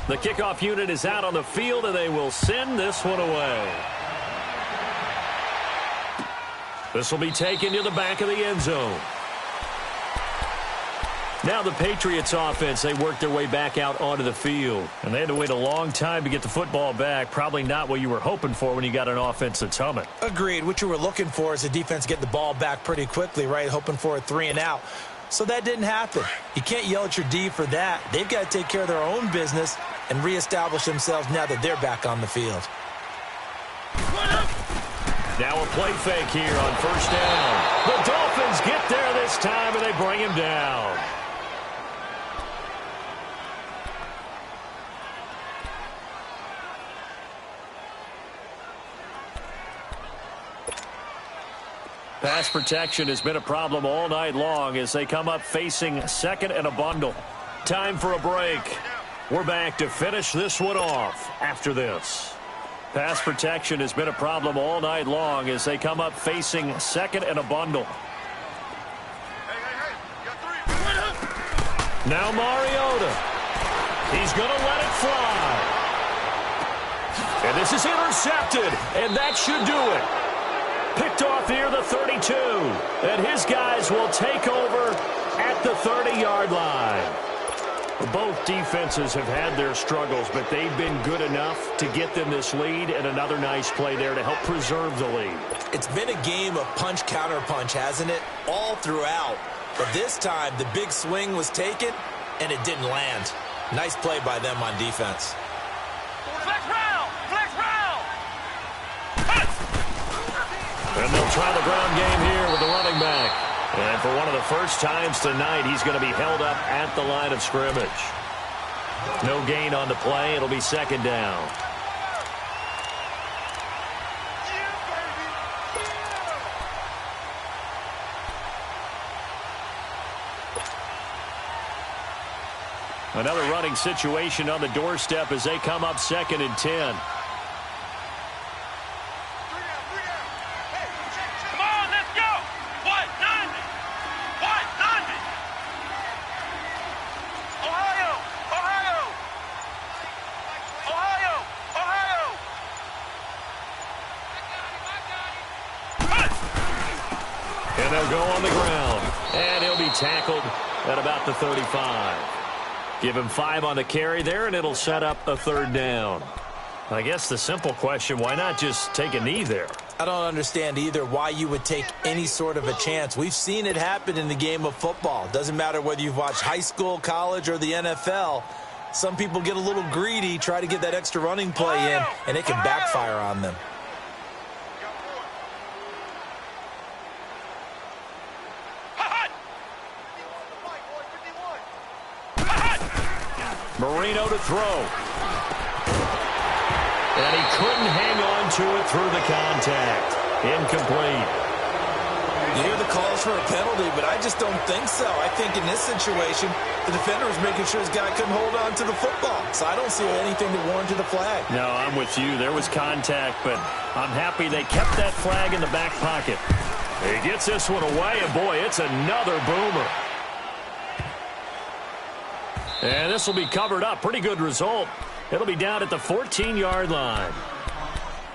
The kickoff unit is out on the field, and they will send this one away. This will be taken to the back of the end zone. Now the Patriots offense, they worked their way back out onto the field. And they had to wait a long time to get the football back. Probably not what you were hoping for when you got an offense that's humming. Agreed. What you were looking for is the defense get the ball back pretty quickly, right? Hoping for a 3 and out. So that didn't happen. You can't yell at your D for that. They've got to take care of their own business and reestablish themselves now that they're back on the field. Now a play fake here on first down. The Dolphins get there this time, and they bring him down. Pass protection has been a problem all night long as they come up facing second and a bundle. Time for a break. We're back to finish this one off after this. Pass protection has been a problem all night long as they come up facing second and a bundle. Now Mariota. He's going to let it fly. And this is intercepted, and that should do it. Picked off near the 32, and his guys will take over at the 30-yard line. Both defenses have had their struggles, but they've been good enough to get them this lead, and another nice play there to help preserve the lead. It's been a game of punch-counter-punch, hasn't it? All throughout. But this time, the big swing was taken, and it didn't land. Nice play by them on defense. Flex round! Flex round! And they'll try the ground game here with the running back. And for one of the first times tonight, he's going to be held up at the line of scrimmage. No gain on the play. It'll be second down. Another running situation on the doorstep as they come up second and 10. And they'll go on the ground. And he'll be tackled at about the 35. Give him 5 on the carry there, and it'll set up a third down. I guess the simple question, why not just take a knee there? I don't understand either why you would take any sort of a chance. We've seen it happen in the game of football. Doesn't matter whether you've watched high school, college, or the NFL. Some people get a little greedy, try to get that extra running play in, and it can backfire on them. Marino to throw. And he couldn't hang on to it through the contact. Incomplete. You hear the calls for a penalty, but I just don't think so. I think in this situation, the defender was making sure his guy couldn't hold on to the football. So I don't see anything that warranted a flag. No, I'm with you. There was contact, but I'm happy they kept that flag in the back pocket. He gets this one away, and boy, it's another boomer. And this will be covered up. Pretty good result. It'll be down at the 14-yard line.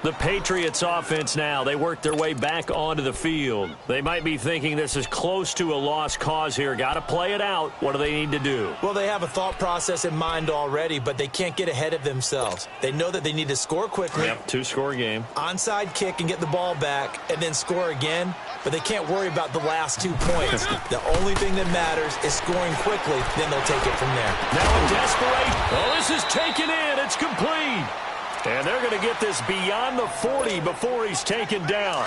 The Patriots offense now, they work their way back onto the field. They might be thinking this is close to a lost cause here. Got to play it out. What do they need to do? Well, they have a thought process in mind already, but they can't get ahead of themselves. They know that they need to score quickly. Yep, 2-score game. Onside kick and get the ball back and then score again, but they can't worry about the last 2 points. The only thing that matters is scoring quickly, then they'll take it from there. Now in desperation. Oh, this is taken in. It's complete. And they're going to get this beyond the 40 before he's taken down.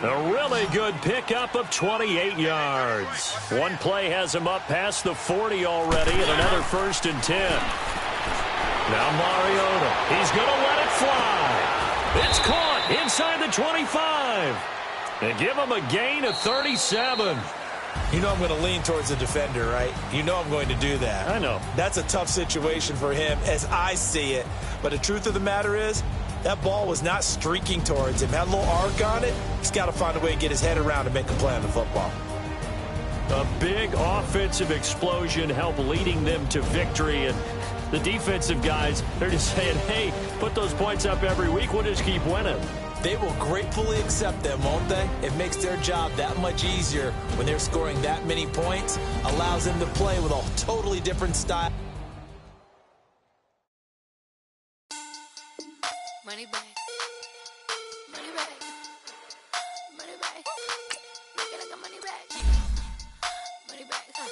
A really good pickup of 28 yards. One play has him up past the 40 already, and another 1st and 10. Now Mariota. He's going to let it fly. It's caught inside the 25. And give him a gain of 37. You know I'm going to lean towards the defender, right? You know I'm going to do that. I know. That's a tough situation for him as I see it. But the truth of the matter is, that ball was not streaking towards him. Had a little arc on it. He's got to find a way to get his head around and make a play on the football. A big offensive explosion helped leading them to victory. And the defensive guys, they're just saying, hey, put those points up every week. We'll just keep winning. They will gratefully accept them, won't they? It makes their job that much easier when they're scoring that many points. Allows them to play with a totally different style. Money back. Money back. Money back. Look at money back. Money back.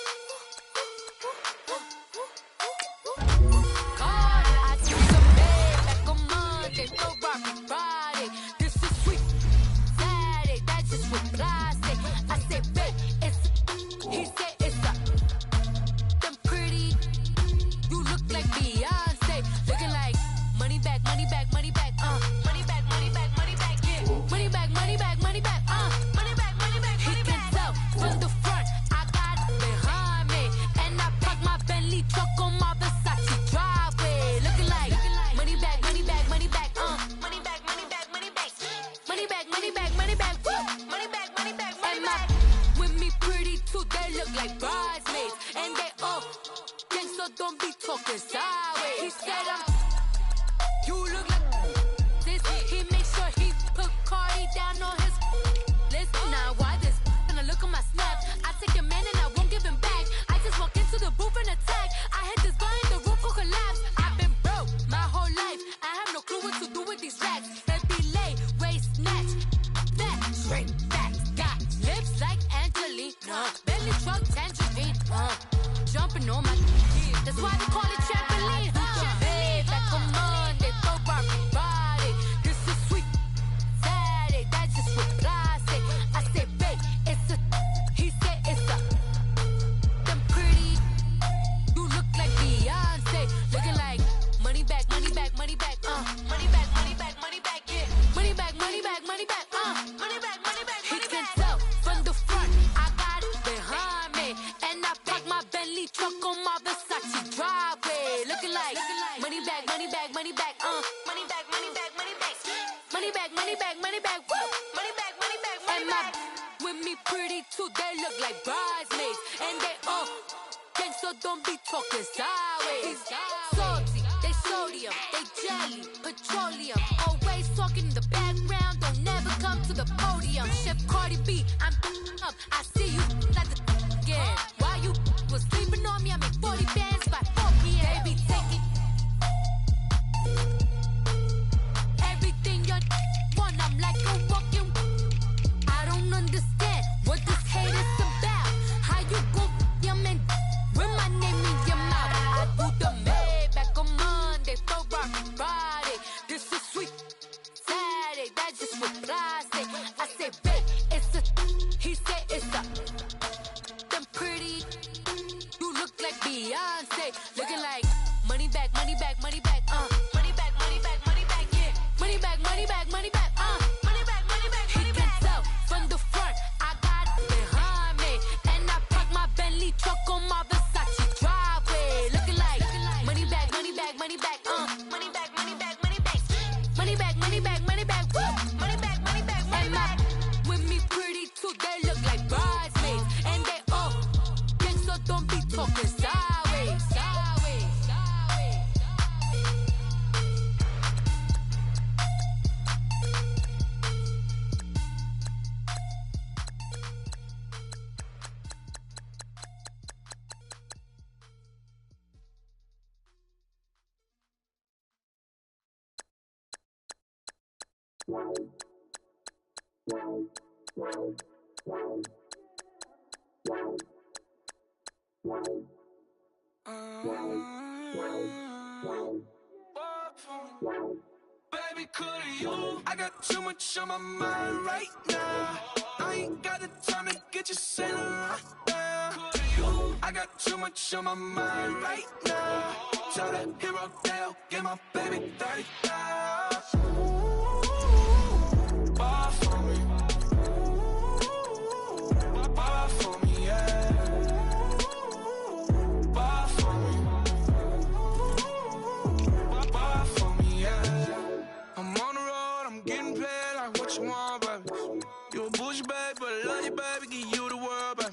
don't be talking sideways. He said you look like this. He makes sure he put Cardi down on his list. Now why this? And I look at my snap. I take a man and I won't give him back. I just walk into the booth and attack. I hit this guy in the roof will collapse. I've been broke my whole life. I have no clue what to do with these racks. They be late, waist snatch, fat, straight back. Got lips like Angelina, belly truck tangerine. Jumping on my that's why they call it trampoline. Hey, back on Monday, throw rock body. This is sweet Saturday, that's just what I say. I say, babe, it's a. He said it's a. Them pretty. You look like Beyonce, looking like money back, money back, money back, money back, money back, money back, yeah, money back, money back, money back, money back, money back. He can tell from the front, I got it behind me, and I park my Bentley truck on my Versace driveway, looking like money back, money back, money back, money back, money back, money back, money back, money back, money back, woo, money back, money back, money back. With me pretty too, they look like bridesmaids, and they all gang, so don't be talking sideways. Salty, they sodium, they jelly, petroleum, always talking in the background, don't never come to the podium. Chef Cardi B, I'm up, I see you like the again. While you was sleeping on me, I make 40 bands by 4 p.m. Baby, take it. Everything you want, I'm like a walking. I don't understand what this hate is about. How you go, your man, with my name in your mouth. I do the Maybach on Monday, throw rock Friday. This is sweet Saturday, that's just what I say. I say, babe, it's a. He said it's a. Them pretty. You look like Beyonce, looking like money back, money back, money back, money back, money back, money back, yeah, money back, money back, money back, money back, money back, money back. He can tell from the front, I got it behind me, and I park my Bentley truck on my Versace driveway, looking like money back, money back, money back, money back, money back, money back, money back, money back, money back, woo, money back, money back, money back. With me pretty too, they look like bridesmaids, and they all gang, so don't be talking sideways, sideways, sideways. Baby, could you? I got too much on my mind right now. I ain't got the time to get you sailing right now. I got too much on my mind right now. Tell that hero Dale, get my baby 30,000. Bar for me. Bar for me, yeah. Bar for me. Bar for me, yeah. I'm on the road, I'm getting paid like what you want, baby. You a bougie, baby, but I love you, baby. Give you the world, baby.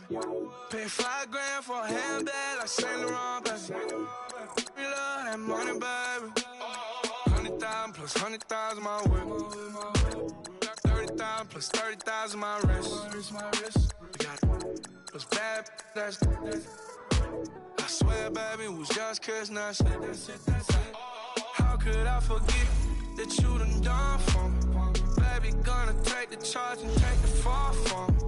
Pay $5 for a handbag like Saint Laurent, baby. We love that money, baby. 100,000 plus 100,000 my whip. 30,000 plus 30,000 my wrist. We got those bad, that's I swear, baby, it was just kiss, that's it. How could I forget that you done for me? Baby, gonna take the charge and take the fall for me.